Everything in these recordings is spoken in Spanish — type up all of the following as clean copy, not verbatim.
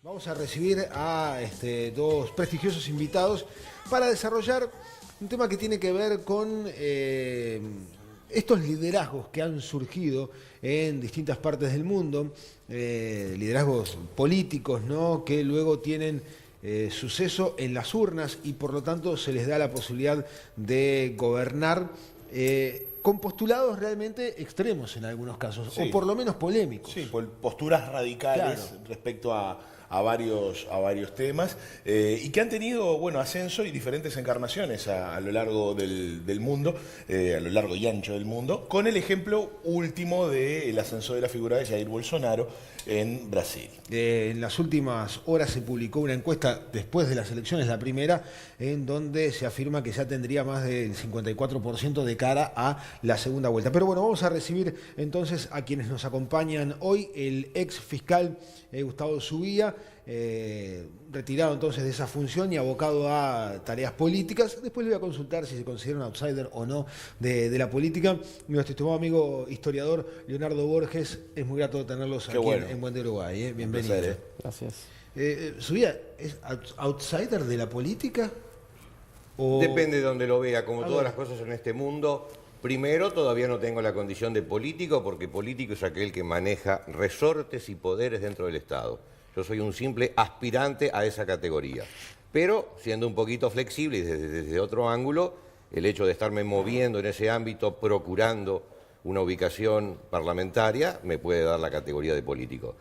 Vamos a recibir a dos prestigiosos invitados para desarrollar un tema que tiene que ver con estos liderazgos que han surgido en distintas partes del mundo, liderazgos políticos, ¿no?, que luego tienen suceso en las urnas y por lo tanto se les da la posibilidad de gobernar con postulados realmente extremos en algunos casos, sí, o por lo menos polémicos. Sí, posturas radicales, claro, respecto a varios temas, y que han tenido, bueno, ascenso y diferentes encarnaciones a lo largo del mundo, a lo largo y ancho del mundo, con el ejemplo último del ascenso de la figura de Jair Bolsonaro en Brasil. En las últimas horas se publicó una encuesta después de las elecciones, la primera, en donde se afirma que ya tendría más del 54% de cara a la segunda vuelta. Pero bueno, vamos a recibir entonces a quienes nos acompañan hoy: el ex fiscal Gustavo Zubia, retirado entonces de esa función y abocado a tareas políticas. Después le voy a consultar si se considera un outsider o no de la política. Nuestro estimado amigo historiador Leonardo Borges, es muy grato tenerlos aquí en Buen de Uruguay. Bienvenido. Gracias. Zubia, ¿es outsider de la política? ¿O... Depende de donde lo vea, como todas las cosas en este mundo. Primero, todavía no tengo la condición de político, porque político es aquel que maneja resortes y poderes dentro del Estado. Yo soy un simple aspirante a esa categoría. Pero, siendo un poquito flexible y desde otro ángulo, el hecho de estarme moviendo en ese ámbito, procurando una ubicación parlamentaria, me puede dar la categoría de político.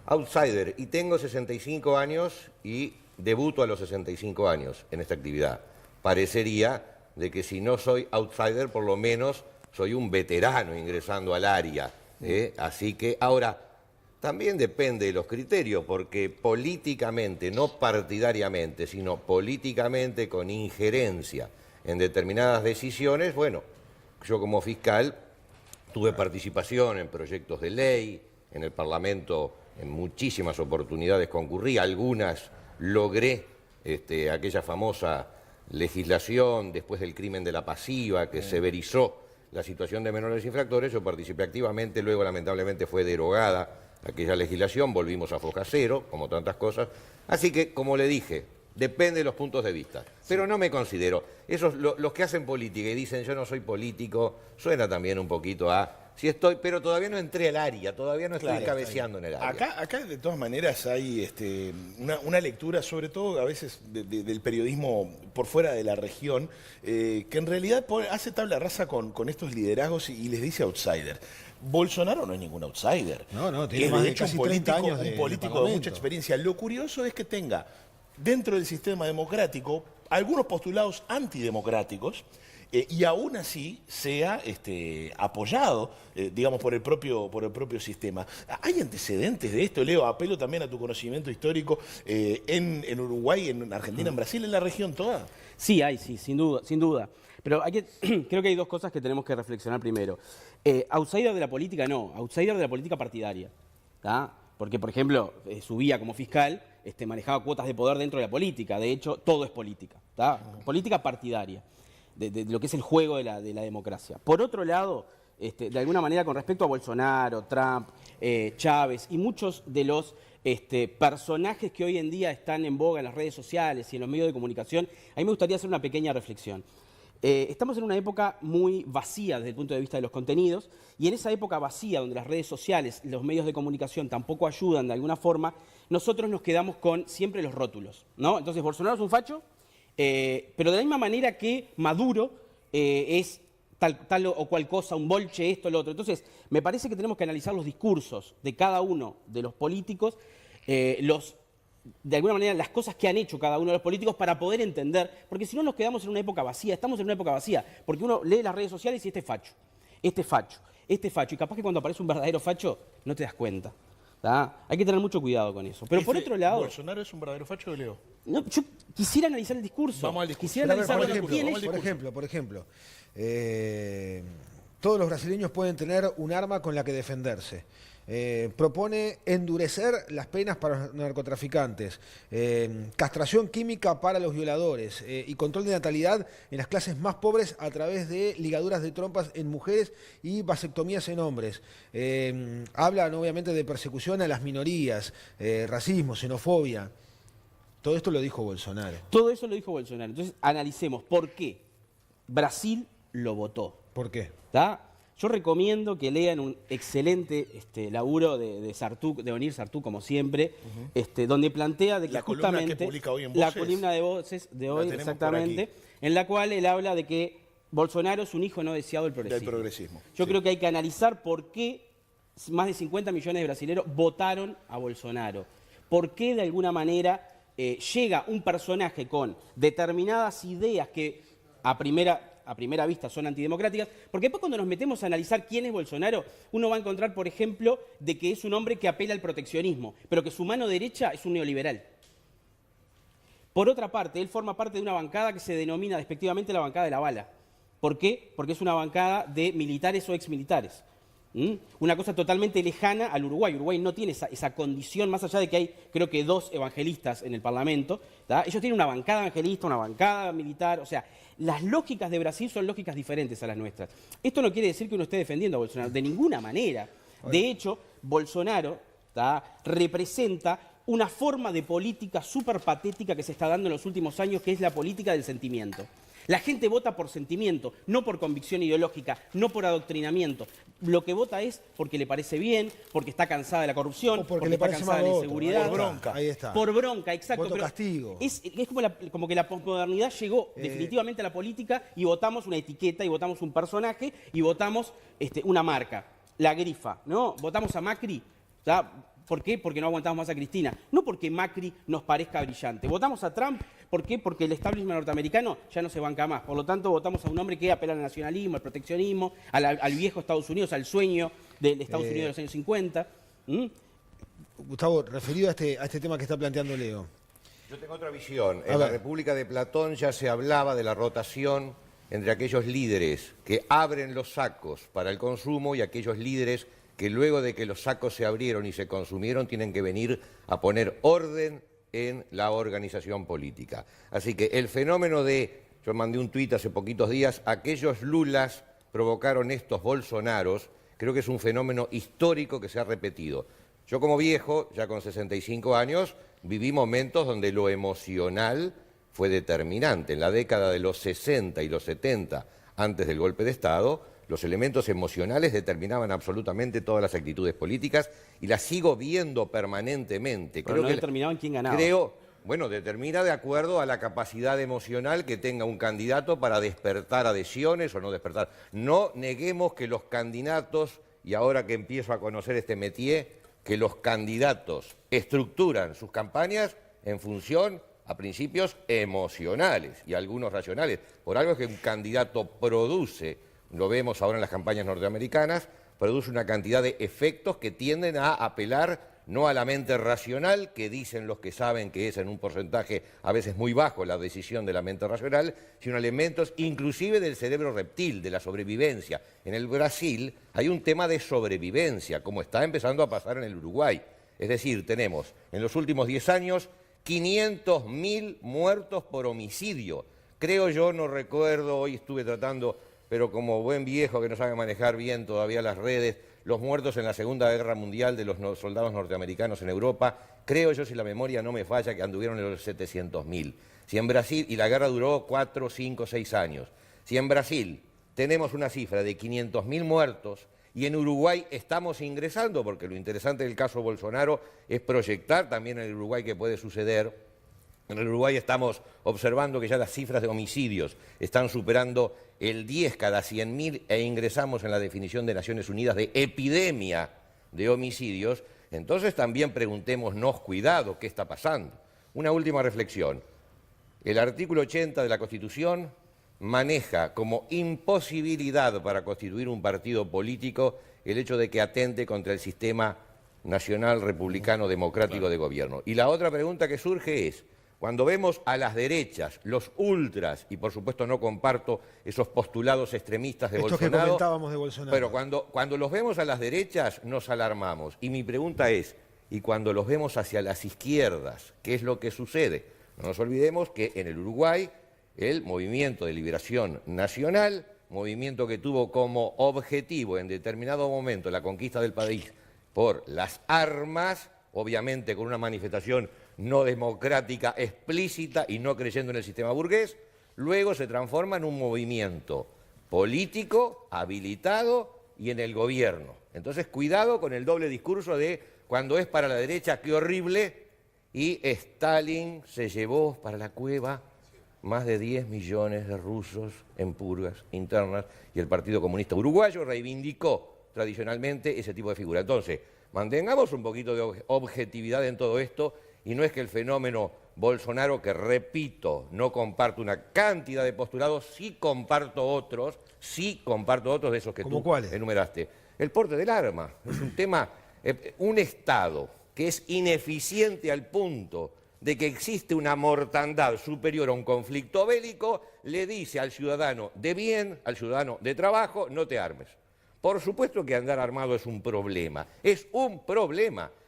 Outsider, y tengo 65 años y debuto a los 65 años en esta actividad. Parecería de que si no soy outsider, por lo menos soy un veterano ingresando al área. Así que ahora, también depende de los criterios, porque políticamente, no partidariamente, sino políticamente con injerencia en determinadas decisiones, bueno, yo como fiscal tuve participación en proyectos de ley, en el Parlamento en muchísimas oportunidades concurrí, algunas logré aquella famosa legislación después del crimen de la pasiva que severizó la situación de menores infractores. Yo participé activamente, luego lamentablemente fue derogada aquella legislación, volvimos a foja cero, como tantas cosas. Así que, como le dije, depende de los puntos de vista, pero no me considero. Esos, los que hacen política y dicen yo no soy político, suena también un poquito a... Sí estoy, pero todavía no entré al área, todavía no estoy cabeceando en el área. Acá de todas maneras hay una lectura, sobre todo a veces del periodismo por fuera de la región, que en realidad hace tabla rasa con estos liderazgos y les dice outsider. Bolsonaro no es ningún outsider. No, tiene más de casi 30 años un político de mucha experiencia. Lo curioso es que tenga dentro del sistema democrático algunos postulados antidemocráticos, y aún así sea apoyado, digamos, por el propio sistema. ¿Hay antecedentes de esto, Leo? Apelo también a tu conocimiento histórico en Uruguay, en Argentina, en Brasil, en la región toda. Sí, hay, sí, sin duda. Pero creo que hay dos cosas que tenemos que reflexionar primero. Outsider de la política no, outsider de la política partidaria. ¿Tá? Porque, por ejemplo, Zubia como fiscal manejaba cuotas de poder dentro de la política. De hecho, todo es política. ¿Tá? Política partidaria. De lo que es el juego de la democracia. Por otro lado, de alguna manera con respecto a Bolsonaro, Trump, Chávez y muchos de los personajes que hoy en día están en boga en las redes sociales y en los medios de comunicación, a mí me gustaría hacer una pequeña reflexión. Estamos en una época muy vacía desde el punto de vista de los contenidos, y en esa época vacía donde las redes sociales, los medios de comunicación tampoco ayudan de alguna forma, nosotros nos quedamos con siempre los rótulos, ¿no? Entonces, Bolsonaro es un facho, pero de la misma manera que Maduro es tal o cual cosa, un bolche, esto, lo otro. Entonces, me parece que tenemos que analizar los discursos de cada uno de los políticos, de alguna manera las cosas que han hecho cada uno de los políticos para poder entender, porque si no nos quedamos en una época vacía, estamos en una época vacía, porque uno lee las redes sociales y este facho, y capaz que cuando aparece un verdadero facho no te das cuenta. ¿Tá? Hay que tener mucho cuidado con eso. Pero por otro lado... ¿Bolsonaro es un verdadero facho, Leo? No, yo quisiera analizar el discurso. Vamos al discurso. Quisiera analizar por ejemplo, todos los brasileños pueden tener un arma con la que defenderse. propone endurecer las penas para los narcotraficantes, castración química para los violadores y control de natalidad en las clases más pobres a través de ligaduras de trompas en mujeres y vasectomías en hombres. Hablan obviamente de persecución a las minorías, racismo, xenofobia. Todo esto lo dijo Bolsonaro. Todo eso lo dijo Bolsonaro. Entonces, analicemos por qué Brasil lo votó. ¿Por qué? ¿Tá? Yo recomiendo que lean un excelente laburo de Sartú, de Onir Sartú, como siempre, donde plantea de que La columna justamente que publica hoy en la Voces. columna de Voces de hoy, tenemos exactamente, por aquí. en la cual él habla de que Bolsonaro es un hijo no deseado del progresismo. Del progresismo, Yo sí. creo que hay que analizar por qué más de 50 millones de brasileños votaron a Bolsonaro. ¿Por qué de alguna manera llega un personaje con determinadas ideas que a primera vista son antidemocráticas? Porque después cuando nos metemos a analizar quién es Bolsonaro, uno va a encontrar, por ejemplo, de que es un hombre que apela al proteccionismo, pero que su mano derecha es un neoliberal. Por otra parte, él forma parte de una bancada que se denomina despectivamente la bancada de la bala. ¿Por qué? Porque es una bancada de militares o exmilitares. Una cosa totalmente lejana al Uruguay. Uruguay no tiene esa condición, más allá de que hay, creo que, 2 evangelistas en el Parlamento. ¿Tá? Ellos tienen una bancada evangelista, una bancada militar. O sea, las lógicas de Brasil son lógicas diferentes a las nuestras. Esto no quiere decir que uno esté defendiendo a Bolsonaro, de ninguna manera. De hecho, Bolsonaro representa una forma de política súper patética que se está dando en los últimos años, que es la política del sentimiento. La gente vota por sentimiento, no por convicción ideológica, no por adoctrinamiento. Lo que vota es porque le parece bien, porque está cansada de la corrupción, O porque le está parece cansada mal de la voto. inseguridad. Por bronca. Ahí está. Por bronca, exacto. Voto pero castigo. Es como que la posmodernidad llegó definitivamente a la política y votamos una etiqueta, y votamos un personaje, y votamos una marca. La grifa, ¿no? Votamos a Macri, ¿tá? ¿Por qué? Porque no aguantamos más a Cristina. No porque Macri nos parezca brillante. Votamos a Trump, ¿por qué? Porque el establishment norteamericano ya no se banca más. Por lo tanto, votamos a un hombre que apela al nacionalismo, al proteccionismo, al viejo Estados Unidos, al sueño del Estados Unidos de los años 50. Gustavo, referido a este tema que está planteando Leo. Yo tengo otra visión. A En la ver. República de Platón ya se hablaba de la rotación entre aquellos líderes que abren los sacos para el consumo y aquellos líderes que luego de que los sacos se abrieron y se consumieron tienen que venir a poner orden en la organización política. Así que el fenómeno yo mandé un tuit hace poquitos días, aquellos Lulas provocaron estos Bolsonaros, creo que es un fenómeno histórico que se ha repetido. Yo como viejo, ya con 65 años, viví momentos donde lo emocional fue determinante. En la década de los 60 y los 70, antes del golpe de Estado, los elementos emocionales determinaban absolutamente todas las actitudes políticas y las sigo viendo permanentemente. Pero no determinaban quién ganaba. Determina de acuerdo a la capacidad emocional que tenga un candidato para despertar adhesiones o no despertar. No neguemos que los candidatos, y ahora que empiezo a conocer este métier, que los candidatos estructuran sus campañas en función a principios emocionales y algunos racionales. Por algo es que un candidato produce, lo vemos ahora en las campañas norteamericanas, produce una cantidad de efectos que tienden a apelar no a la mente racional, que dicen los que saben que es en un porcentaje a veces muy bajo la decisión de la mente racional, sino a elementos inclusive del cerebro reptil, de la sobrevivencia. En el Brasil hay un tema de sobrevivencia, como está empezando a pasar en el Uruguay. Es decir, tenemos en los últimos 10 años 500.000 muertos por homicidio. Creo yo, no recuerdo, hoy estuve tratando, pero como buen viejo que no sabe manejar bien todavía las redes, los muertos en la Segunda Guerra Mundial de los soldados norteamericanos en Europa, creo yo, si la memoria no me falla, que anduvieron en los 700.000. Si en Brasil, y la guerra duró 4, 5, 6 años, si en Brasil tenemos una cifra de 500.000 muertos y en Uruguay estamos ingresando, porque lo interesante del caso Bolsonaro es proyectar también en el Uruguay qué puede suceder. En el Uruguay estamos observando que ya las cifras de homicidios están superando el 10 cada 100.000 e ingresamos en la definición de Naciones Unidas de epidemia de homicidios. Entonces también preguntémonos, cuidado, ¿qué está pasando? Una última reflexión. El artículo 80 de la Constitución maneja como imposibilidad para constituir un partido político el hecho de que atente contra el sistema nacional republicano democrático de gobierno. Y la otra pregunta que surge es, Cuando vemos a las derechas, los ultras, y por supuesto no comparto esos postulados extremistas de Estos Bolsonaro, que comentábamos de Bolsonaro. pero cuando los vemos a las derechas nos alarmamos. Y mi pregunta es, ¿y cuando los vemos hacia las izquierdas, qué es lo que sucede? No nos olvidemos que en el Uruguay el Movimiento de Liberación Nacional, movimiento que tuvo como objetivo en determinado momento la conquista del país por las armas, obviamente con una manifestación no democrática explícita y no creyendo en el sistema burgués, luego se transforma en un movimiento político, habilitado y en el gobierno. Entonces, cuidado con el doble discurso de cuando es para la derecha, qué horrible, y Stalin se llevó para la cueva más de 10 millones de rusos en purgas internas y el Partido Comunista Uruguayo reivindicó tradicionalmente ese tipo de figura. Entonces, mantengamos un poquito de objetividad en todo esto y no es que el fenómeno Bolsonaro, que repito, no comparto una cantidad de postulados, sí comparto otros de esos que ¿Cómo tú cuáles? enumeraste. El porte del arma es un tema, un Estado que es ineficiente al punto de que existe una mortandad superior a un conflicto bélico, le dice al ciudadano de bien, al ciudadano de trabajo, no te armes. Por supuesto que andar armado es un problema,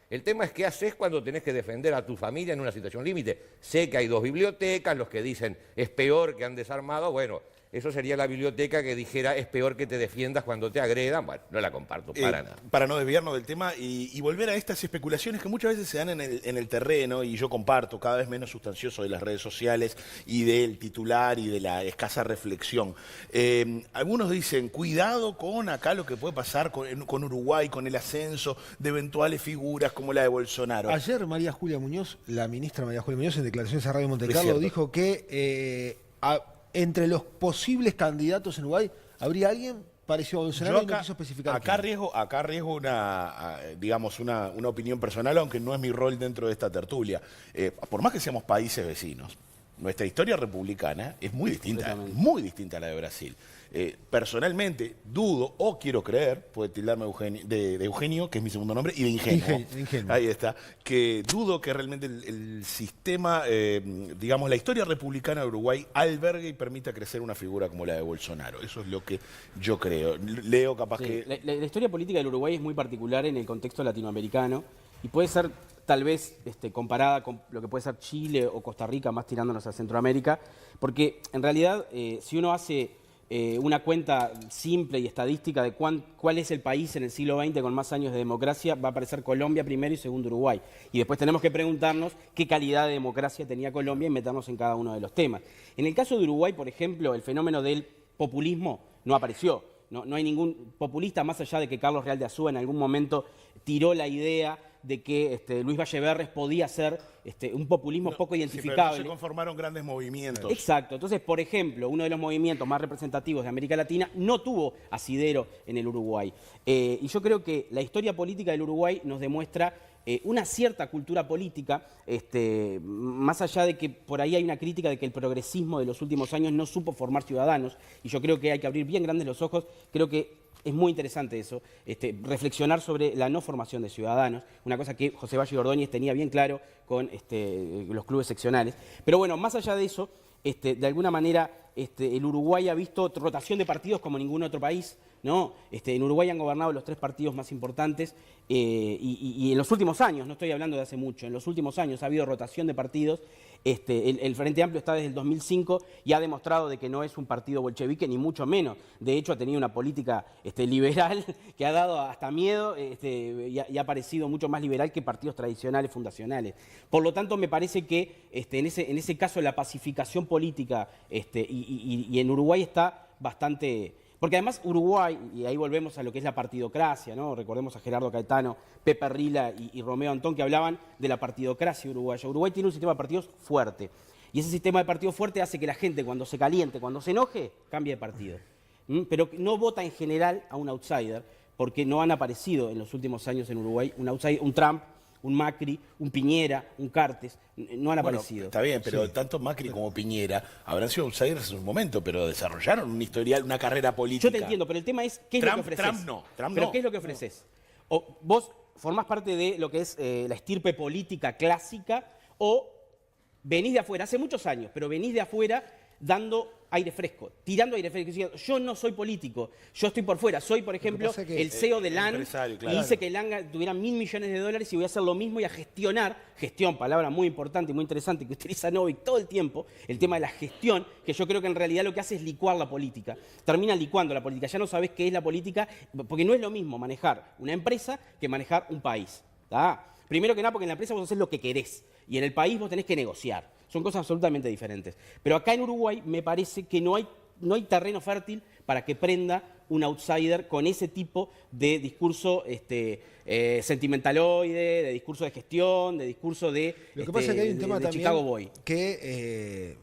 El tema es qué haces cuando tenés que defender a tu familia en una situación límite. Sé que hay dos bibliotecas, los que dicen es peor que andes armado, bueno, eso sería la biblioteca que dijera es peor que te defiendas cuando te agredan. Bueno, no la comparto para nada. Para no desviarnos del tema y volver a estas especulaciones que muchas veces se dan en el terreno, y yo comparto, cada vez menos sustancioso de las redes sociales y del titular y de la escasa reflexión. Algunos dicen, cuidado con acá lo que puede pasar con Uruguay, con el ascenso de eventuales figuras como la de Bolsonaro. Ayer María Julia Muñoz, la ministra María Julia Muñoz, en declaraciones a Radio Monte Es Carlo, cierto. dijo que entre los posibles candidatos en Uruguay habría alguien parecido a Bolsonaro y no quiso especificar acá quién. arriesgo una opinión personal, aunque no es mi rol dentro de esta tertulia. Por más que seamos países vecinos, nuestra historia republicana es muy distinta a la de Brasil. Personalmente dudo, o quiero creer, puede tildarme de Eugenio, que es mi segundo nombre, y de ingenuo. Ingenuo. Ahí está. Que dudo que realmente el sistema, digamos, la historia republicana de Uruguay albergue y permita crecer una figura como la de Bolsonaro. Eso es lo que yo creo. Leo capaz Sí, que... la historia política del Uruguay es muy particular en el contexto latinoamericano y puede ser tal vez comparada con lo que puede ser Chile o Costa Rica, más tirándonos a Centroamérica, porque en realidad si uno hace una cuenta simple y estadística de cuál es el país en el siglo XX con más años de democracia, va a aparecer Colombia primero y segundo Uruguay. Y después tenemos que preguntarnos qué calidad de democracia tenía Colombia y meternos en cada uno de los temas. En el caso de Uruguay, por ejemplo, el fenómeno del populismo no apareció. No hay ningún populista, más allá de que Carlos Real de Azúa en algún momento tiró la idea de que Luis Valleverres podía ser un populismo poco identificable. Sí, pero no se conformaron grandes movimientos. Exacto. Entonces, por ejemplo, uno de los movimientos más representativos de América Latina no tuvo asidero en el Uruguay. Y yo creo que la historia política del Uruguay nos demuestra una cierta cultura política, más allá de que por ahí hay una crítica de que el progresismo de los últimos años no supo formar ciudadanos, y yo creo que hay que abrir bien grandes los ojos. Creo que es muy interesante eso, reflexionar sobre la no formación de ciudadanos, una cosa que José Valle Ordóñez tenía bien claro con los clubes seccionales. Pero bueno, más allá de eso, de alguna manera el Uruguay ha visto rotación de partidos como ningún otro país, ¿no? En Uruguay han gobernado los tres partidos más importantes y en los últimos años, no estoy hablando de hace mucho, en los últimos años ha habido rotación de partidos. El Frente Amplio está desde el 2005 y ha demostrado de que no es un partido bolchevique, ni mucho menos. De hecho, ha tenido una política liberal que ha dado hasta miedo y ha parecido mucho más liberal que partidos tradicionales fundacionales. Por lo tanto, me parece que en ese caso la pacificación política y en Uruguay está bastante... Porque además Uruguay, y ahí volvemos a lo que es la partidocracia, ¿no? Recordemos a Gerardo Caetano, Pepe Rila y Romeo Antón, que hablaban de la partidocracia uruguaya. Uruguay tiene un sistema de partidos fuerte. Y ese sistema de partidos fuerte hace que la gente, cuando se caliente, cuando se enoje, cambie de partido. Pero no vota en general a un outsider, porque no han aparecido en los últimos años en Uruguay un outsider, un Trump, un Macri, un Piñera, un Cartes, no han aparecido. Está bien, pero tanto Macri como Piñera habrán sido outsiders en un momento, pero desarrollaron un historial, una carrera política. Yo te entiendo, pero el tema es qué es lo que ofreces. Trump ¿Qué es lo que ofreces? O vos formás parte de lo que es la estirpe política clásica, o venís de afuera, hace muchos años, pero venís de afuera dando aire fresco, tirando aire fresco, diciendo, yo no soy político, yo estoy por fuera, soy, por ejemplo, el CEO de LAN, empresario, claro. y dice que LAN tuviera $1.000 millones y voy a hacer lo mismo y a gestionar, gestión, palabra muy importante y muy interesante que utiliza Novik todo el tiempo, el tema de la gestión, que yo creo que en realidad lo que hace es licuar la política, termina licuando la política, ya no sabés qué es la política, porque no es lo mismo manejar una empresa que manejar un país, ¿tá? Primero que nada porque en la empresa vos haces lo que querés y en el país vos tenés que negociar. Son cosas absolutamente diferentes. Pero acá en Uruguay me parece que no hay terreno fértil para que prenda un outsider con ese tipo de discurso sentimentaloide, de discurso de gestión, de discurso de Lo que pasa es que hay un tema también Chicago Boy. que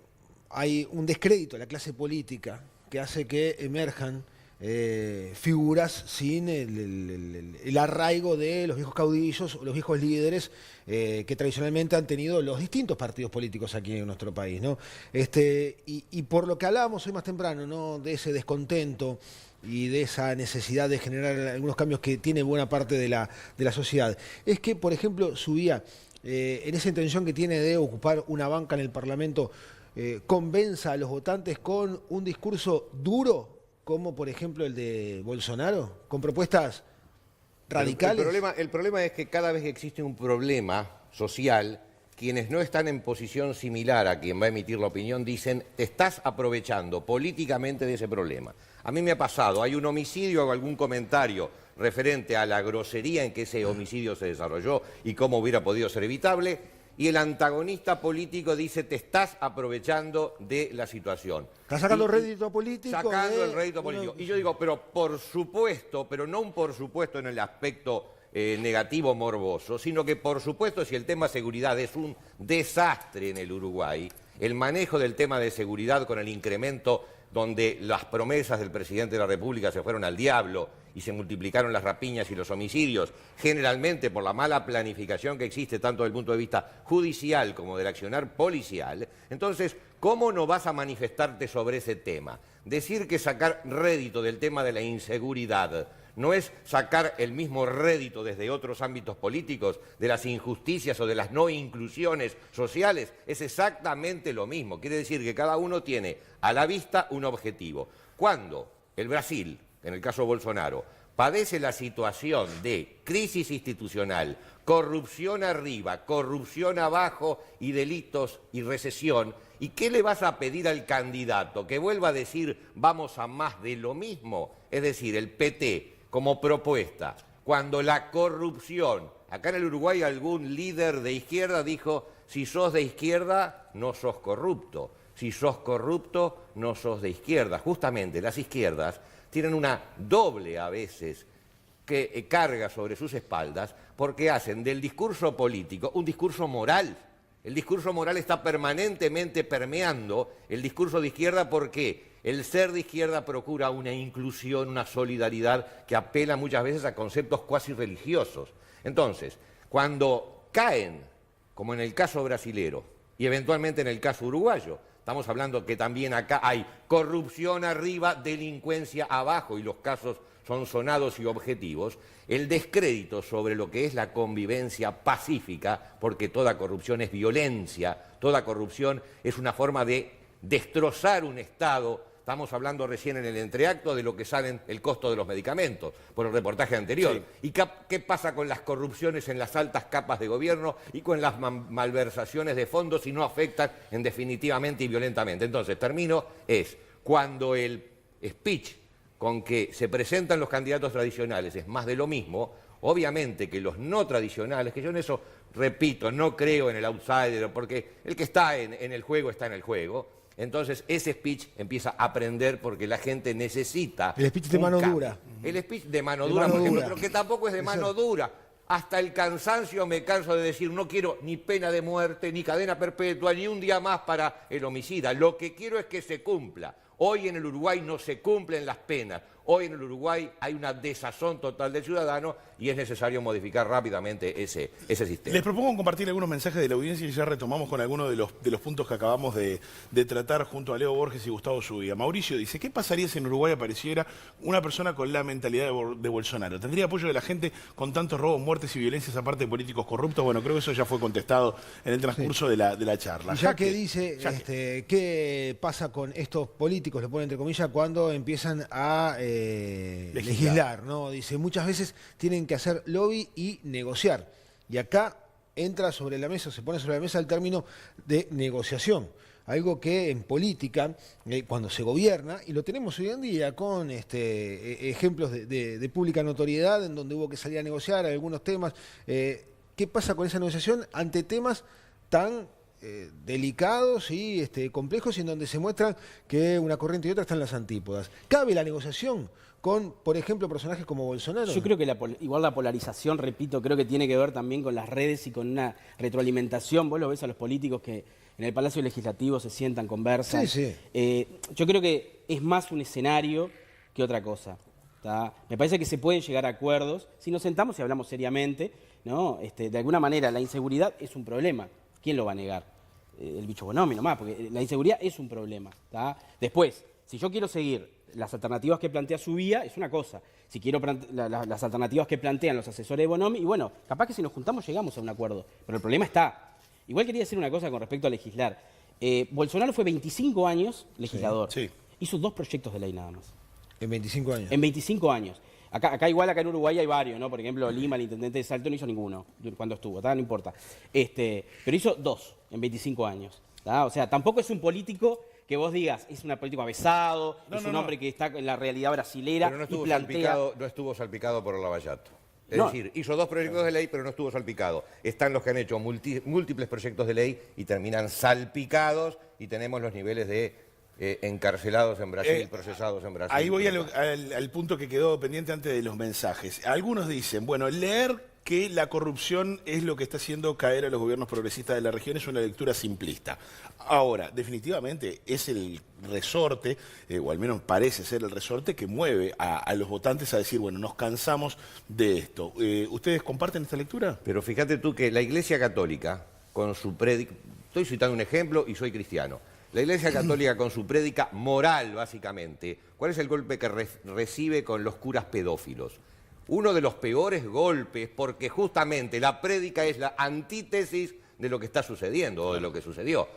hay un descrédito a la clase política que hace que emerjan figuras sin el arraigo de los viejos caudillos o los viejos líderes que tradicionalmente han tenido los distintos partidos políticos aquí en nuestro país, ¿no? Y por lo que hablábamos hoy más temprano, ¿no? De ese descontento y de esa necesidad de generar algunos cambios que tiene buena parte de la sociedad, es que, por ejemplo, Subía, en esa intención que tiene de ocupar una banca en el Parlamento, convenza a los votantes con un discurso duro, como por ejemplo el de Bolsonaro, con propuestas radicales. El problema es que cada vez que existe un problema social, quienes no están en posición similar a quien va a emitir la opinión dicen, te estás aprovechando políticamente de ese problema. A mí me ha pasado, hay un homicidio o algún comentario referente a la grosería en que ese homicidio se desarrolló y cómo hubiera podido ser evitable, y el antagonista político dice, te estás aprovechando de la situación. Está sacando rédito político. Sacando el rédito político. Y yo digo, pero por supuesto, pero no un por supuesto en el aspecto negativo morboso, sino que por supuesto si el tema seguridad es un desastre en el Uruguay, el manejo del tema de seguridad con el incremento donde las promesas del presidente de la República se fueron al diablo y se multiplicaron las rapiñas y los homicidios, generalmente por la mala planificación que existe tanto desde el punto de vista judicial como del accionar policial, entonces, ¿cómo no vas a manifestarte sobre ese tema? Decir que sacar rédito del tema de la inseguridad no es sacar el mismo rédito desde otros ámbitos políticos, de las injusticias o de las no inclusiones sociales, es exactamente lo mismo. Quiere decir que cada uno tiene a la vista un objetivo. Cuando el Brasil, en el caso Bolsonaro, padece la situación de crisis institucional, corrupción arriba, corrupción abajo y delitos y recesión, ¿y qué le vas a pedir al candidato? ¿Que vuelva a decir vamos a más de lo mismo? Es decir, el PT como propuesta, cuando la corrupción, acá en el Uruguay algún líder de izquierda dijo, si sos de izquierda no sos corrupto, si sos corrupto no sos de izquierda. Justamente las izquierdas tienen una doble a veces que carga sobre sus espaldas porque hacen del discurso político un discurso moral. El discurso moral está permanentemente permeando el discurso de izquierda porque el ser de izquierda procura una inclusión, una solidaridad que apela muchas veces a conceptos cuasi religiosos. Entonces, cuando caen, como en el caso brasilero y eventualmente en el caso uruguayo, estamos hablando que también acá hay corrupción arriba, delincuencia abajo y los casos son sonados y objetivos, el descrédito sobre lo que es la convivencia pacífica, porque toda corrupción es violencia, toda corrupción es una forma de destrozar un Estado. Estamos hablando recién en el entreacto de lo que sale el costo de los medicamentos, por el reportaje anterior. Sí. ¿Y qué pasa con las corrupciones en las altas capas de gobierno y con las malversaciones de fondos si no afectan en definitivamente y violentamente? Entonces, termino, es cuando el speech con que se presentan los candidatos tradicionales es más de lo mismo, obviamente que los no tradicionales, que yo en eso, repito, no creo en el outsider, porque el que está en el juego está en el juego. Entonces ese speech empieza a aprender porque la gente necesita el speech de mano dura. El speech de mano dura, por ejemplo, pero que tampoco es de mano dura. Hasta el cansancio me canso de decir, no quiero ni pena de muerte, ni cadena perpetua, ni un día más para el homicida. Lo que quiero es que se cumpla. Hoy en el Uruguay no se cumplen las penas. Hoy en el Uruguay hay una desazón total del ciudadano y es necesario modificar rápidamente ese sistema. Les propongo compartir algunos mensajes de la audiencia y ya retomamos con algunos de los puntos que acabamos de tratar junto a Leo Borges y Gustavo Zúñiga. Mauricio dice, ¿qué pasaría si en Uruguay apareciera una persona con la mentalidad de Bolsonaro? ¿Tendría apoyo de la gente con tantos robos, muertes y violencias aparte de políticos corruptos? Bueno, creo que eso ya fue contestado en el transcurso de la charla. Ya que dice, ¿qué pasa con estos políticos, le pone entre comillas, cuando empiezan a legislar, ¿no? Dice, muchas veces tienen que hacer lobby y negociar. Y acá entra sobre la mesa, se pone sobre la mesa el término de negociación. Algo que en política, cuando se gobierna, y lo tenemos hoy en día con ejemplos de pública notoriedad, en donde hubo que salir a negociar algunos temas. ¿Qué pasa con esa negociación ante temas tan delicados y complejos, y en donde se muestra que una corriente y otra están en las antípodas? ¿Cabe la negociación con, por ejemplo, personajes como Bolsonaro? Yo creo que igual la polarización, repito, creo que tiene que ver también con las redes y con una retroalimentación. Vos lo ves a los políticos que en el Palacio Legislativo se sientan, conversan. Sí. Yo creo que es más un escenario que otra cosa. ¿Tá? Me parece que se pueden llegar a acuerdos si nos sentamos y hablamos seriamente, ¿no? De alguna manera la inseguridad es un problema. ¿Quién lo va a negar? El bicho Bonomi nomás, porque la inseguridad es un problema. ¿Tá? Después, si yo quiero seguir las alternativas que plantea Subía, es una cosa. Si quiero las alternativas que plantean los asesores de Bonomi, y bueno, capaz que si nos juntamos llegamos a un acuerdo. Pero el problema está. Igual quería decir una cosa con respecto a legislar. Bolsonaro fue 25 años legislador. Sí. Hizo 2 proyectos de ley nada más. En 25 años. En 25 años. Acá en Uruguay hay varios, ¿no? Por ejemplo, Lima, el intendente de Salto, no hizo ninguno cuando estuvo, ¿tá? No importa. Pero hizo 2 en 25 años. ¿Tá? O sea, tampoco es un político que vos digas, es un político avesado, es un hombre que está en la realidad brasilera. Pero no estuvo salpicado por el Lavallato. Es decir, hizo 2 proyectos de ley, pero no estuvo salpicado. Están los que han hecho múltiples proyectos de ley y terminan salpicados, y tenemos los niveles de encarcelados en Brasil, procesados en Brasil. Ahí voy al punto que quedó pendiente antes de los mensajes. Algunos dicen, bueno, leer que la corrupción es lo que está haciendo caer a los gobiernos progresistas de la región es una lectura simplista. Ahora, definitivamente es el resorte, o al menos parece ser el resorte, que mueve a los votantes a decir, bueno, nos cansamos de esto. ¿Ustedes comparten esta lectura? Pero fíjate tú que la Iglesia Católica, con su prédica, estoy citando un ejemplo y soy cristiano, la Iglesia Católica con su prédica moral, básicamente, ¿cuál es el golpe que recibe con los curas pedófilos? Uno de los peores golpes, porque justamente la prédica es la antítesis de lo que está sucediendo o de lo que sucedió.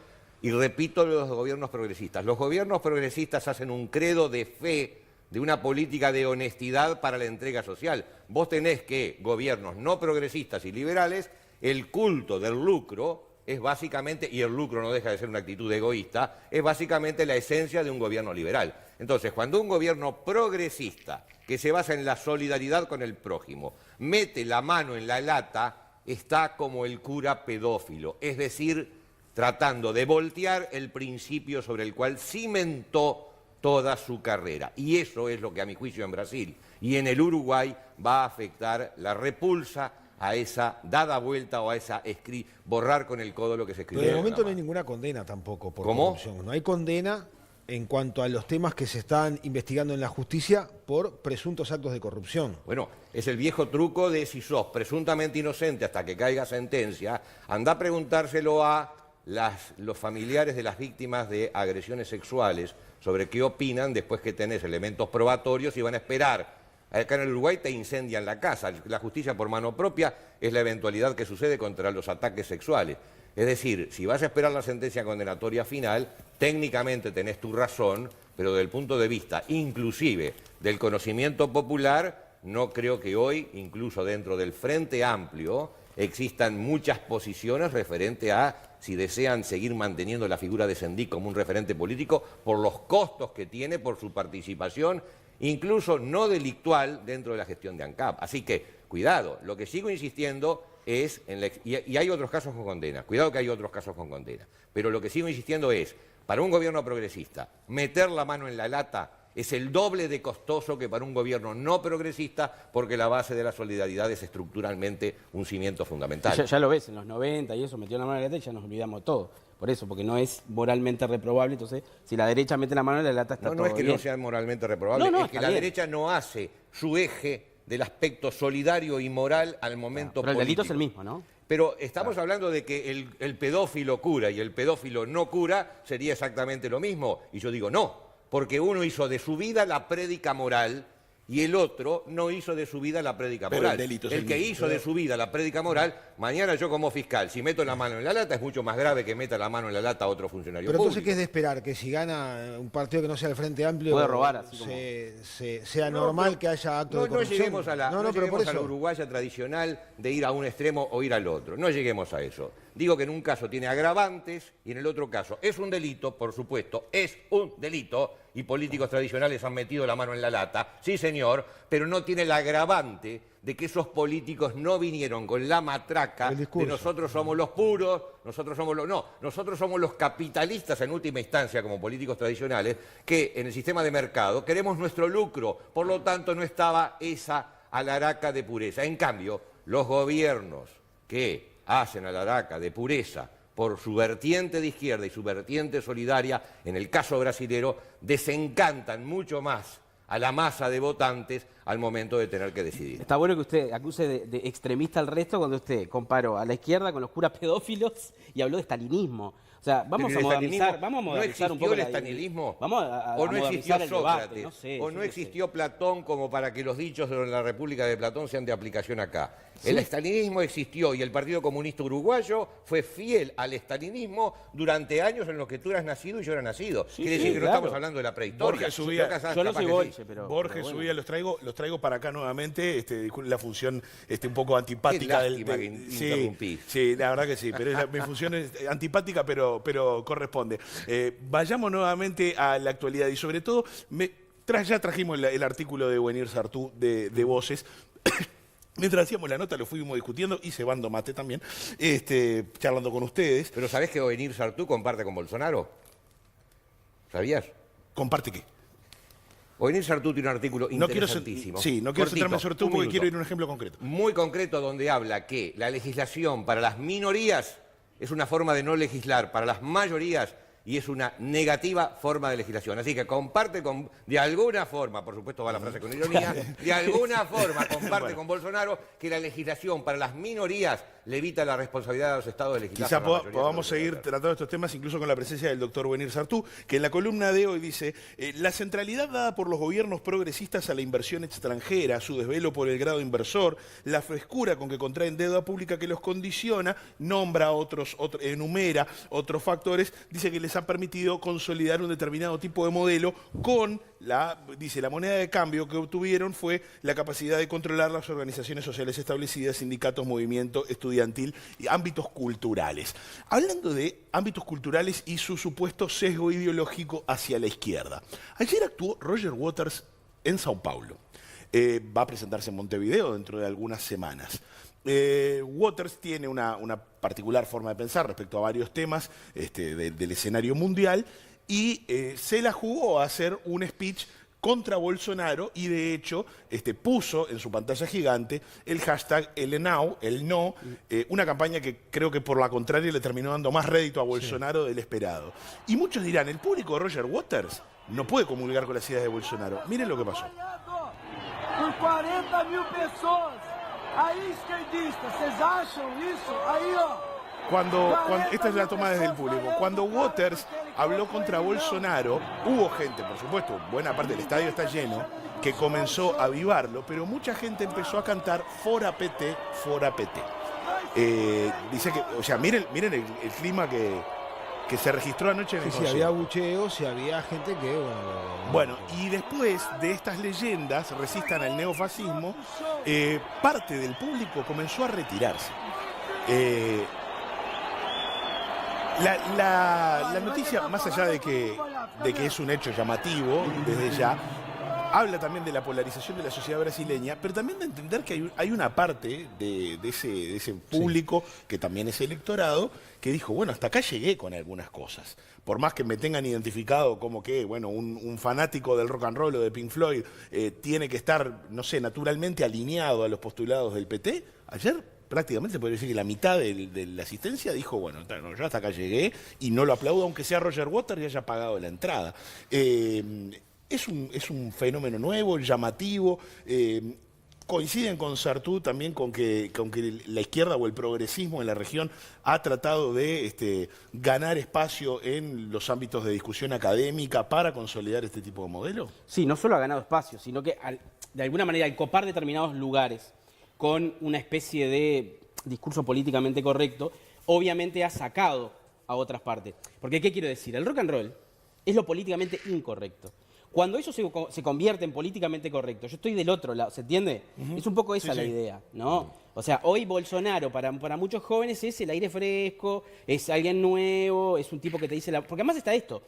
Y repito, los gobiernos progresistas. Los gobiernos progresistas hacen un credo de fe, de una política de honestidad para la entrega social. Vos tenés que, gobiernos no progresistas y liberales, el culto del lucro es básicamente, y el lucro no deja de ser una actitud egoísta, es básicamente la esencia de un gobierno liberal. Entonces, cuando un gobierno progresista, que se basa en la solidaridad con el prójimo, mete la mano en la lata, está como el cura pedófilo, es decir, tratando de voltear el principio sobre el cual cimentó toda su carrera. Y eso es lo que, a mi juicio, en Brasil y en el Uruguay va a afectar la repulsa a esa dada vuelta o a esa borrar con el codo lo que se escribió. Pero de momento no hay ninguna condena tampoco por corrupción. No hay condena en cuanto a los temas que se están investigando en la justicia por presuntos actos de corrupción. Bueno, es el viejo truco de si sos presuntamente inocente hasta que caiga sentencia, anda a preguntárselo a los familiares de las víctimas de agresiones sexuales sobre qué opinan después que tenés elementos probatorios y van a esperar. Acá en el Uruguay te incendian la casa. La justicia por mano propia es la eventualidad que sucede contra los ataques sexuales. Es decir, si vas a esperar la sentencia condenatoria final, técnicamente tenés tu razón, pero desde el punto de vista inclusive del conocimiento popular, no creo que hoy, incluso dentro del Frente Amplio, existan muchas posiciones referente a si desean seguir manteniendo la figura de Sendic como un referente político por los costos que tiene, por su participación, incluso no delictual, dentro de la gestión de ANCAP. Así que, cuidado, lo que sigo insistiendo es, y hay otros casos con condena, cuidado que hay otros casos con condena, pero lo que sigo insistiendo es, para un gobierno progresista, meter la mano en la lata Es el doble de costoso que para un gobierno no progresista, porque la base de la solidaridad es estructuralmente un cimiento fundamental. Ya lo ves, en los 90 y eso, metió la mano en la lata y ya nos olvidamos de todo. Por eso, porque no es moralmente reprobable. Entonces, si la derecha mete la mano en la lata, está todo No es que bien. no sea moralmente reprobable, No, es que está la bien. derecha no hace su eje del aspecto solidario y moral al momento Pero el delito es político. el mismo, ¿no? Pero estamos hablando de que el pedófilo cura y el pedófilo no cura sería exactamente lo mismo. Y yo digo no, porque uno hizo de su vida la prédica moral y el otro no hizo de su vida la prédica Pero moral. el delito es El el que mismo, hizo de su vida la prédica moral, mañana yo como fiscal, si meto la mano en la lata, es mucho más grave que meta la mano en la lata a otro funcionario Pero entonces, público. ¿qué es de esperar? Que si gana un partido que no sea el Frente Amplio, Puede robar, así como- sea normal que haya actos de No corrupción. lleguemos a la, no pero por lleguemos a la eso. uruguaya tradicional de ir a un extremo o ir al otro. No lleguemos a eso. Digo que en un caso tiene agravantes y en el otro caso es un delito, por supuesto, es un delito, y políticos tradicionales han metido la mano en la lata, sí señor, pero no tiene el agravante de que esos políticos no vinieron con la matraca El discurso. de nosotros somos los puros, nosotros somos los... No, nosotros somos los capitalistas en última instancia como políticos tradicionales, que en el sistema de mercado queremos nuestro lucro, por lo tanto no estaba esa alaraca de pureza. En cambio, los gobiernos que hacen alaraca de pureza por su vertiente de izquierda y su vertiente solidaria, en el caso brasilero, desencantan mucho más a la masa de votantes al momento de tener que decidir. Está bueno que usted acuse de extremista al resto cuando usted comparó a la izquierda con los curas pedófilos y habló de estalinismo. O sea, vamos Pero a el modernizar, estalinismo, vamos a ¿no modernizar un existió poco el la- estalinismo? Vamos a ¿O no existió modernizar el debate, Sócrates? no sé, ¿O yo no qué existió Platón como para que los dichos de la República de Platón sean de aplicación acá? Sí. El estalinismo existió y el Partido Comunista Uruguayo fue fiel al estalinismo durante años en los que tú eras nacido y yo era nacido. Sí, Quiere sí, decir que no claro. estamos hablando de la prehistoria. Borges subía- Yo no soy bolche, pero... Borges pero bueno. subía, los traigo para acá nuevamente, la función un poco antipática Qué lástima que interrumpí. Sí, la verdad que sí, pero mi función es antipática, pero corresponde. Vayamos nuevamente a la actualidad y sobre todo, ya trajimos el artículo de Wenir Sartú de Voces. Mientras hacíamos la nota lo fuimos discutiendo y cebando mate también, charlando con ustedes. Pero ¿sabés que Ovenir Sartú comparte con Bolsonaro? ¿Sabías? ¿Comparte qué? Ovenir Sartú tiene un artículo No quiero, interesantísimo. no quiero centrarme sobre todo un porque minuto. quiero ir a un ejemplo concreto. Muy concreto, donde habla que la legislación para las minorías es una forma de no legislar para las mayorías y es una negativa forma de legislación. Así que comparte de alguna forma, por supuesto va la frase con ironía, de alguna forma comparte con Bolsonaro que la legislación para las minorías le evita la responsabilidad a los estados de legislar. Quizá para la mayoría, podamos no lo seguir puede hacer. tratando estos temas incluso con la presencia del doctor Wenir Sartú, que en la columna de hoy dice, la centralidad dada por los gobiernos progresistas a la inversión extranjera, su desvelo por el grado inversor, la frescura con que contraen deuda pública que los condiciona, enumera otros factores, dice que les ha permitido consolidar un determinado tipo de modelo con la moneda de cambio que obtuvieron fue la capacidad de controlar las organizaciones sociales establecidas, sindicatos, movimiento estudiantil y ámbitos culturales. Hablando de ámbitos culturales y su supuesto sesgo ideológico hacia la izquierda. Ayer actuó Roger Waters en Sao Paulo. Va a presentarse en Montevideo dentro de algunas semanas. Waters tiene una particular forma de pensar respecto a varios temas del escenario mundial y se la jugó a hacer un speech contra Bolsonaro y de hecho puso en su pantalla gigante el hashtag el no, una campaña que creo que por la contraria le terminó dando más rédito a Bolsonaro del esperado. Y muchos dirán, el público de Roger Waters no puede comulgar con las ideas de Bolsonaro. Miren lo que pasó. Por 40.000 pessoas. Aí, esquerdistas, vocês acham isso? Aí, ó. Esta es la toma desde el público. Cuando Waters habló contra Bolsonaro, hubo gente, por supuesto, buena parte del estadio está lleno, que comenzó a avivarlo, pero mucha gente empezó a cantar Fora PT, Fora PT. Dice que, o sea, miren el clima que se registró anoche en el Sí, concierto. había bucheos y había gente que... Bueno, y después de estas leyendas, resistan al neofascismo, parte del público comenzó a retirarse. La noticia, más allá de que es un hecho llamativo desde ya, habla también de la polarización de la sociedad brasileña, pero también de entender que hay una parte de ese público, que también es electorado, que dijo, bueno, hasta acá llegué con algunas cosas. Por más que me tengan identificado como que, bueno, un fanático del rock and roll o de Pink Floyd tiene que estar, no sé, naturalmente alineado a los postulados del PT, ayer prácticamente se podría decir que la mitad de la asistencia dijo, bueno, no, yo hasta acá llegué y no lo aplaudo, aunque sea Roger Waters y haya pagado la entrada. Es un fenómeno nuevo, llamativo. Coinciden con Sartú también con que la izquierda o el progresismo en la región ha tratado de ganar espacio en los ámbitos de discusión académica para consolidar este tipo de modelo. Sí, no solo ha ganado espacio, sino que de alguna manera al copar determinados lugares con una especie de discurso políticamente correcto, obviamente ha sacado a otras partes. Porque, ¿qué quiero decir? El rock and roll es lo políticamente incorrecto. Cuando eso se convierte en políticamente correcto, yo estoy del otro lado, ¿se entiende? Es un poco esa la idea, ¿no? O sea, hoy Bolsonaro para muchos jóvenes es el aire fresco, es alguien nuevo, es un tipo que te dice... Porque además está esto,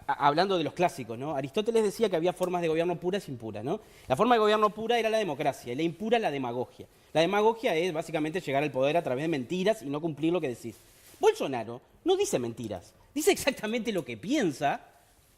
hablando de los clásicos, ¿no? Aristóteles decía que había formas de gobierno puras e impuras, ¿no? La forma de gobierno pura era la democracia y la impura la demagogia. La demagogia es básicamente llegar al poder a través de mentiras y no cumplir lo que decís. Bolsonaro no dice mentiras, dice exactamente lo que piensa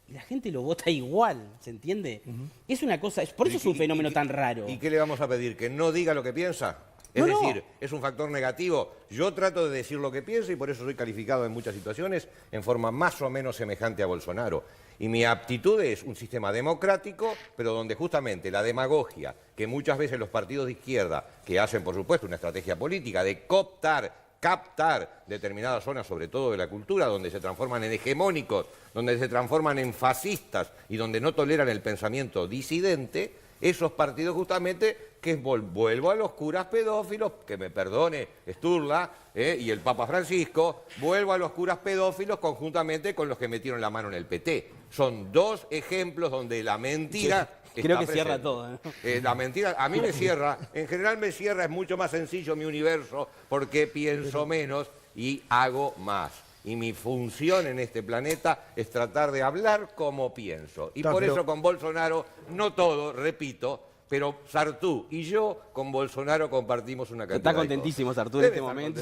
y la gente lo vota igual, ¿se entiende? Es una cosa, por eso es un fenómeno tan raro. ¿Y qué le vamos a pedir? ¿Que no diga lo que piensa? Es decir, es un factor negativo. Yo trato de decir lo que pienso y por eso soy calificado en muchas situaciones en forma más o menos semejante a Bolsonaro. Y mi aptitud es un sistema democrático, pero donde justamente la demagogia, que muchas veces los partidos de izquierda, que hacen por supuesto una estrategia política de captar determinadas zonas, sobre todo de la cultura, donde se transforman en hegemónicos, donde se transforman en fascistas y donde no toleran el pensamiento disidente, esos partidos justamente que vuelvo a los curas pedófilos, que me perdone Sturla y el Papa Francisco, vuelvo a los curas pedófilos conjuntamente con los que metieron la mano en el PT. Son dos ejemplos donde la mentira... Creo que cierra todo, ¿no? La mentira, a mí me cierra, en general me cierra, es mucho más sencillo mi universo porque pienso menos y hago más. Y mi función en este planeta es tratar de hablar como pienso. Y por eso con Bolsonaro, no todo, repito, pero Sartú y yo con Bolsonaro compartimos una cantidad Está contentísimo Sartú en este momento.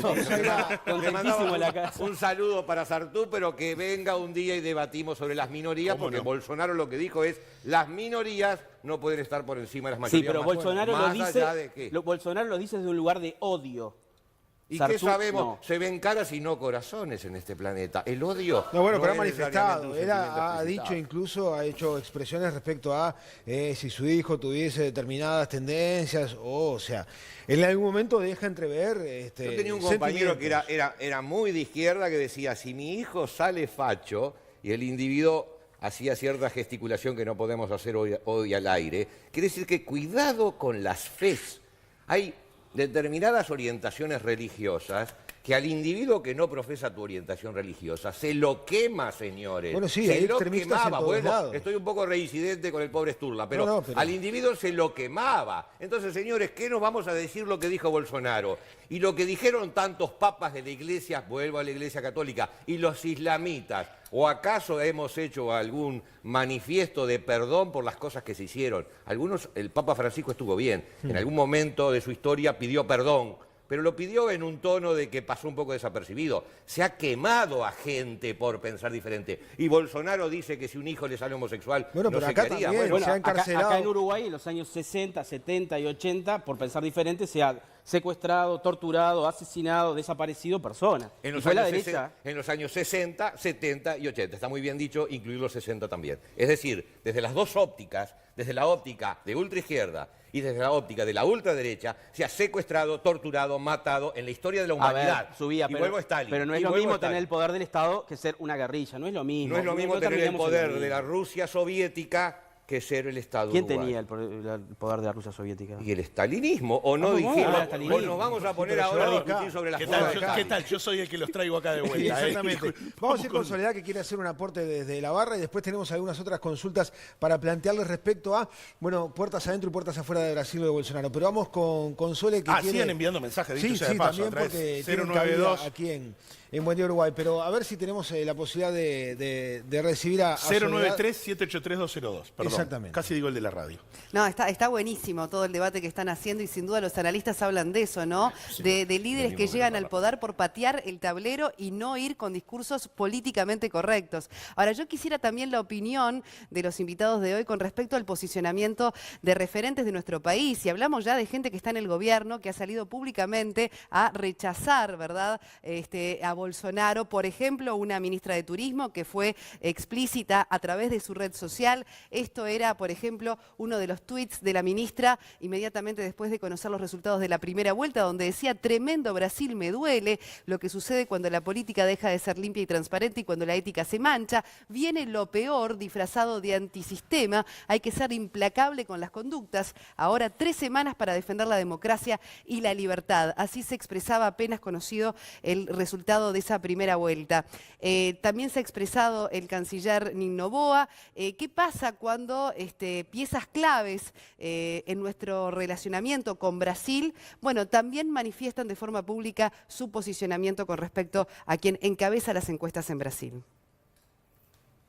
Contentísimo en la casa. Un saludo para Sartú, pero que venga un día y debatimos sobre las minorías, porque Bolsonaro lo que dijo es las minorías no pueden estar por encima de las mayorías. Sí, pero Bolsonaro lo dice, Bolsonaro lo dice desde un lugar de odio. ¿Y Sartú, qué sabemos? no. Se ven caras y no corazones en este planeta. El odio. No, bueno, pero ha es manifestado. necesariamente un Él sentimiento ha dicho, explicitado. incluso ha hecho expresiones respecto a si su hijo tuviese determinadas tendencias, o sea, en algún momento deja entrever. Yo tenía un compañero que era muy de izquierda que decía: si mi hijo sale facho, y el individuo hacía cierta gesticulación que no podemos hacer hoy al aire, quiere decir que cuidado con las fes. Hay determinadas orientaciones religiosas que al individuo que no profesa tu orientación religiosa se lo quema, señores. Bueno, sí, se hay lo extremistas quemaba. en todos lados. Estoy un poco reincidente con el pobre Sturla, pero, pero al individuo se lo quemaba. Entonces, señores, ¿qué nos vamos a decir lo que dijo Bolsonaro? Y lo que dijeron tantos papas de la Iglesia, vuelvo a la Iglesia Católica, y los islamitas. ¿O acaso hemos hecho algún manifiesto de perdón por las cosas que se hicieron? El Papa Francisco estuvo bien. En algún momento de su historia pidió perdón, pero lo pidió en un tono de que pasó un poco desapercibido. Se ha quemado a gente por pensar diferente. Y Bolsonaro dice que si un hijo le sale homosexual, Bueno, no pero se acá quería. también, Bueno, se ha encarcelado. acá en Uruguay, en los años 60, 70 y 80, por pensar diferente, se ha secuestrado, torturado, asesinado, desaparecido personas. En Y los, fue la años derecha. en los años 60, 70 y 80. Está muy bien dicho, incluir los 60 también. Es decir, desde las dos ópticas, desde la óptica de ultraizquierda y desde la óptica de la ultraderecha, se ha secuestrado, torturado, matado en la historia de la humanidad. Subía, y vuelvo a Stalin. pero no es y lo vuelvo a mismo Stalin. tener el poder del Estado que ser una guerrilla, no es lo mismo. No es lo mismo No tener el terminamos en lo poder de la mismo. Rusia soviética que ser el Estado ¿Quién uruguayo. tenía el poder de la Rusia soviética? Y el estalinismo, o no ¿Cómo? dijimos, Ah, estalinismo. o nos vamos a poner pero ahora a yo discutir acá- sobre las ¿Qué formas tal? de ¿Qué Stalin. tal? Yo soy el que los traigo acá de vuelta. Exactamente. Vamos a ir con Soledad, que quiere hacer un aporte desde la barra, y después tenemos algunas otras consultas para plantearles respecto a, bueno, puertas adentro y puertas afuera de Brasil o de Bolsonaro. Pero vamos con Sole, que quiere... Sigan enviando mensajes, dicho Sí, sea sí, de paso, también a través porque de tienen 092 cabida aquí en Buen Día Uruguay. Pero a ver si tenemos la posibilidad de recibir a Soledad. 093-783-202. Perdón. Exactamente. Casi digo el de la radio. No, está buenísimo todo el debate que están haciendo y sin duda los analistas hablan de eso, ¿no? De líderes que llegan al poder por patear el tablero y no ir con discursos políticamente correctos. Ahora, yo quisiera también la opinión de los invitados de hoy con respecto al posicionamiento de referentes de nuestro país. Y hablamos ya de gente que está en el gobierno, que ha salido públicamente a rechazar, ¿verdad?, a Bolsonaro. Por ejemplo, una ministra de Turismo que fue explícita a través de su red social. Esto era, por ejemplo, uno de los tweets de la ministra inmediatamente después de conocer los resultados de la primera vuelta, donde decía: tremendo Brasil, me duele lo que sucede cuando la política deja de ser limpia y transparente y cuando la ética se mancha. Viene lo peor disfrazado de antisistema. Hay que ser implacable con las conductas. Ahora 3 semanas para defender la democracia y la libertad. Así se expresaba apenas conocido el resultado de esa primera vuelta. También se ha expresado el canciller Nino Noboa. ¿Qué pasa cuando piezas claves en nuestro relacionamiento con Brasil, bueno, también manifiestan de forma pública su posicionamiento con respecto a quien encabeza las encuestas en Brasil?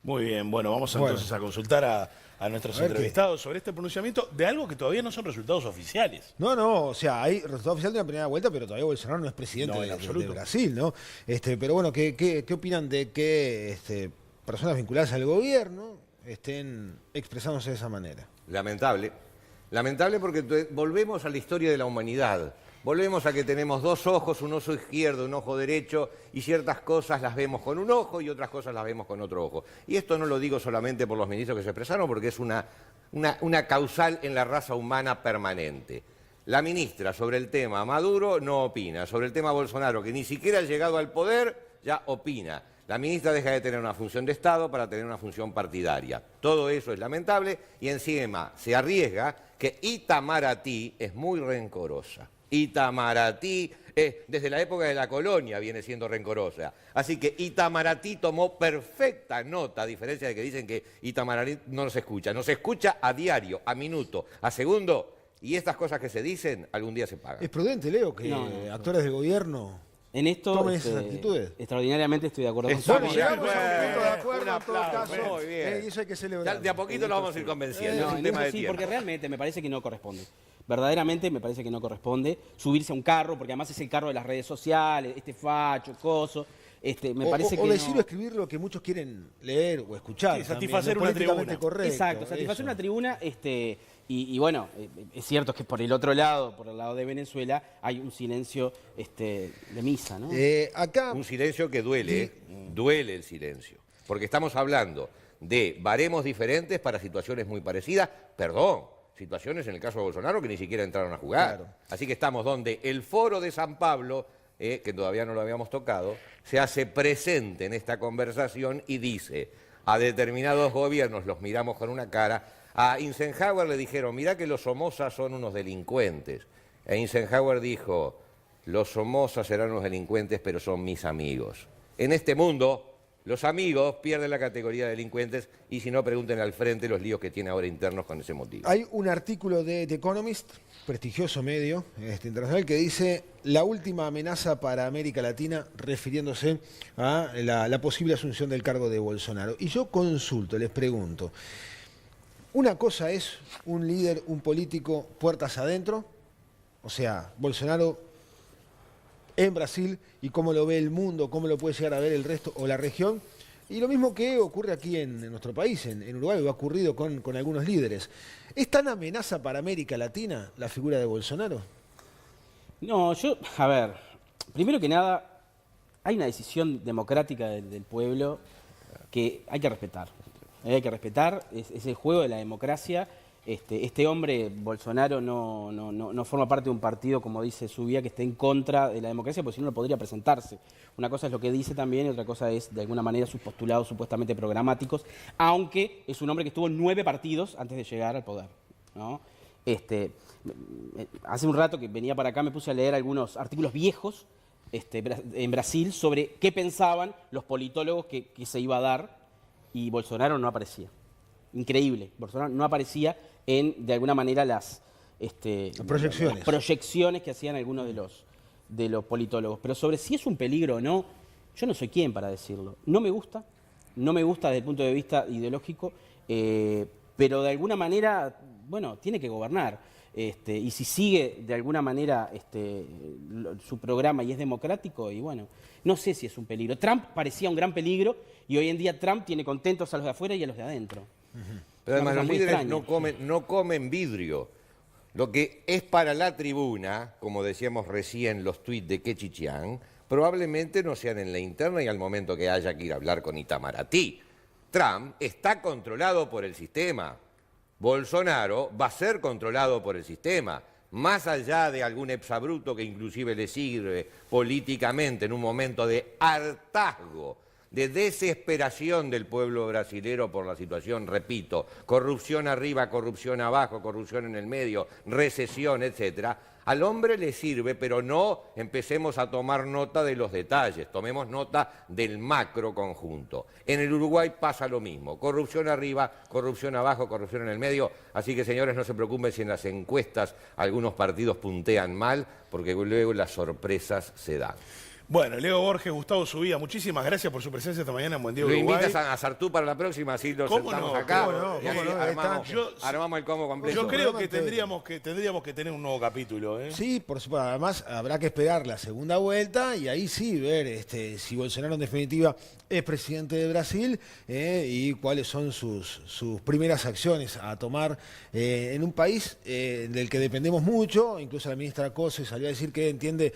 Muy bien, bueno, vamos entonces a consultar a nuestros entrevistados sobre este pronunciamiento de algo que todavía no son resultados oficiales. No, o sea, hay resultado oficial de la primera vuelta, pero todavía Bolsonaro no es presidente de Brasil, ¿no? Pero bueno, ¿qué opinan de que personas vinculadas al gobierno estén expresándose de esa manera? Lamentable. Lamentable porque volvemos a la historia de la humanidad. Volvemos a que tenemos 2 ojos, un ojo izquierdo, un ojo derecho, y ciertas cosas las vemos con un ojo y otras cosas las vemos con otro ojo. Y esto no lo digo solamente por los ministros que se expresaron, porque es una causal en la raza humana permanente. La ministra sobre el tema Maduro no opina, sobre el tema Bolsonaro, que ni siquiera ha llegado al poder, ya opina. La ministra deja de tener una función de Estado para tener una función partidaria. Todo eso es lamentable y encima se arriesga que Itamaraty es muy rencorosa. Itamaraty, desde la época de la colonia viene siendo rencorosa. Así que Itamaraty tomó perfecta nota, a diferencia de que dicen que Itamaraty no nos escucha. Nos escucha a diario, a minuto, a segundo, y estas cosas que se dicen algún día se pagan. ¿Es prudente, Leo, que actores del gobierno en esto tomen esas actitudes? Extraordinariamente estoy de acuerdo con Bueno, llegamos a un punto de acuerdo en todo caso. Muy bien. Y eso hay que celebrar. De a poquito lo vamos a ir convenciendo. Es un tema de tiempo. Porque realmente me parece que no corresponde. Verdaderamente me parece que no corresponde subirse a un carro, porque además es el carro de las redes sociales, facho, coso. Me parece que decir o escribir lo que muchos quieren leer o escuchar. Sí, satisfacer una tribuna. Correcto, exacto, satisfacer una tribuna. Y bueno, es cierto que por el otro lado, por el lado de Venezuela, hay un silencio de misa, ¿no? Acá un silencio que duele, duele el silencio. Porque estamos hablando de baremos diferentes para situaciones muy parecidas. Perdón. Situaciones en el caso de Bolsonaro que ni siquiera entraron a jugar. Claro. Así que estamos donde el foro de San Pablo, que todavía no lo habíamos tocado, se hace presente en esta conversación y dice: a determinados gobiernos los miramos con una cara. A Eisenhower le dijeron: mirá que los Somoza son unos delincuentes. E Eisenhower dijo: los Somoza serán unos delincuentes, pero son mis amigos. En este mundo, los amigos pierden la categoría de delincuentes y si no, pregunten al frente los líos que tiene ahora internos con ese motivo. Hay un artículo de The Economist, prestigioso medio internacional, que dice: la última amenaza para América Latina, refiriéndose a la posible asunción del cargo de Bolsonaro. Y yo consulto, les pregunto, una cosa es un líder, un político, puertas adentro, o sea, Bolsonaro en Brasil y cómo lo ve el mundo, cómo lo puede llegar a ver el resto o la región. Y lo mismo que ocurre aquí en nuestro país, en Uruguay, ha ocurrido con algunos líderes. ¿Es tan amenaza para América Latina la figura de Bolsonaro? No, a ver, primero que nada, hay una decisión democrática del pueblo que hay que respetar. Hay que respetar, es el juego de la democracia. Este hombre, Bolsonaro, no forma parte de un partido, como dice Zubia, que esté en contra de la democracia, porque si no, no podría presentarse. Una cosa es lo que dice también y otra cosa es, de alguna manera, sus postulados supuestamente programáticos, aunque es un hombre que estuvo en 9 partidos antes de llegar al poder, ¿no? Hace un rato que venía para acá me puse a leer algunos artículos viejos en Brasil sobre qué pensaban los politólogos que se iba a dar, y Bolsonaro no aparecía. Increíble, Bolsonaro no aparecía de alguna manera las proyecciones que hacían algunos de los politólogos. Pero sobre si es un peligro o no, yo no soy quien para decirlo. No me gusta desde el punto de vista ideológico, pero de alguna manera, bueno, tiene que gobernar. Y si sigue de alguna manera su programa y es democrático, y bueno, no sé si es un peligro. Trump parecía un gran peligro y hoy en día Trump tiene contentos a los de afuera y a los de adentro. Pero además Una cosa los muy líderes extraña. no comen vidrio. Lo que es para la tribuna, como decíamos recién los tuits de Kechichian, probablemente no sean en la interna y al momento que haya que ir a hablar con Itamaraty. Trump está controlado por el sistema. Bolsonaro va a ser controlado por el sistema. Más allá de algún exabrupto que inclusive le sirve políticamente en un momento de hartazgo, de desesperación del pueblo brasilero por la situación, repito, corrupción arriba, corrupción abajo, corrupción en el medio, recesión, etcétera. Al hombre le sirve, pero no empecemos a tomar nota de los detalles, tomemos nota del macro conjunto. En el Uruguay pasa lo mismo, corrupción arriba, corrupción abajo, corrupción en el medio, así que señores no se preocupen si en las encuestas algunos partidos puntean mal, porque luego las sorpresas se dan. Bueno, Leo Borges, Gustavo Subía, muchísimas gracias por su presencia esta mañana en Buen Día ¿Lo Uruguay. invitas a Sartú para la próxima? Así lo ¿Cómo sentamos no? acá. ¿Cómo no? Y ahí ¿Cómo no? armamos el combo completo. Yo creo que tendríamos que tener un nuevo capítulo, ¿eh? Sí, por supuesto. Además, habrá que esperar la segunda vuelta y ahí sí ver si Bolsonaro en definitiva es presidente de Brasil y cuáles son sus primeras acciones a tomar en un país del que dependemos mucho. Incluso la ministra Cose salió a decir que entiende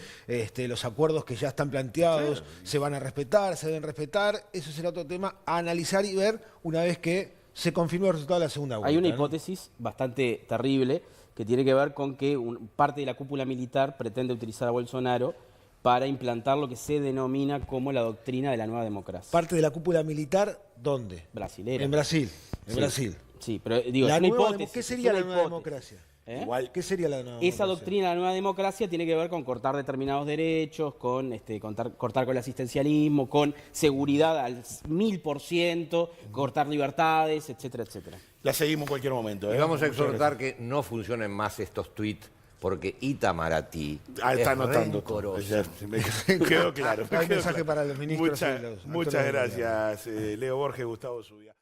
los acuerdos que ya están planteados, se van a respetar, se deben respetar. Eso será otro tema a analizar y ver una vez que se confirme el resultado de la segunda vuelta. Hay una ¿no? hipótesis bastante terrible que tiene que ver con que parte de la cúpula militar pretende utilizar a Bolsonaro para implantar lo que se denomina como la doctrina de la nueva democracia. Parte de la cúpula militar, ¿dónde? Brasilera. En Brasil. En Sí. Brasil. Sí, pero digo, La es una nueva hipótesis. ¿Qué es sería una la nueva hipótesis. democracia? ¿Eh? Igual. ¿Qué sería la nueva Esa democracia? doctrina de la nueva democracia tiene que ver con cortar determinados derechos, con cortar con el asistencialismo, con seguridad al 1000%, cortar libertades, etcétera, etcétera. La seguimos en cualquier momento, ¿eh? Y vamos a Muchas exhortar que no funcionen más estos tuits, porque Itamaraty Ah, está es anotando. rencoroso. Ya, me quedó claro. Hay mensaje para los ministros y los actores Muchas del gracias, Leo Borges, Gustavo Subía.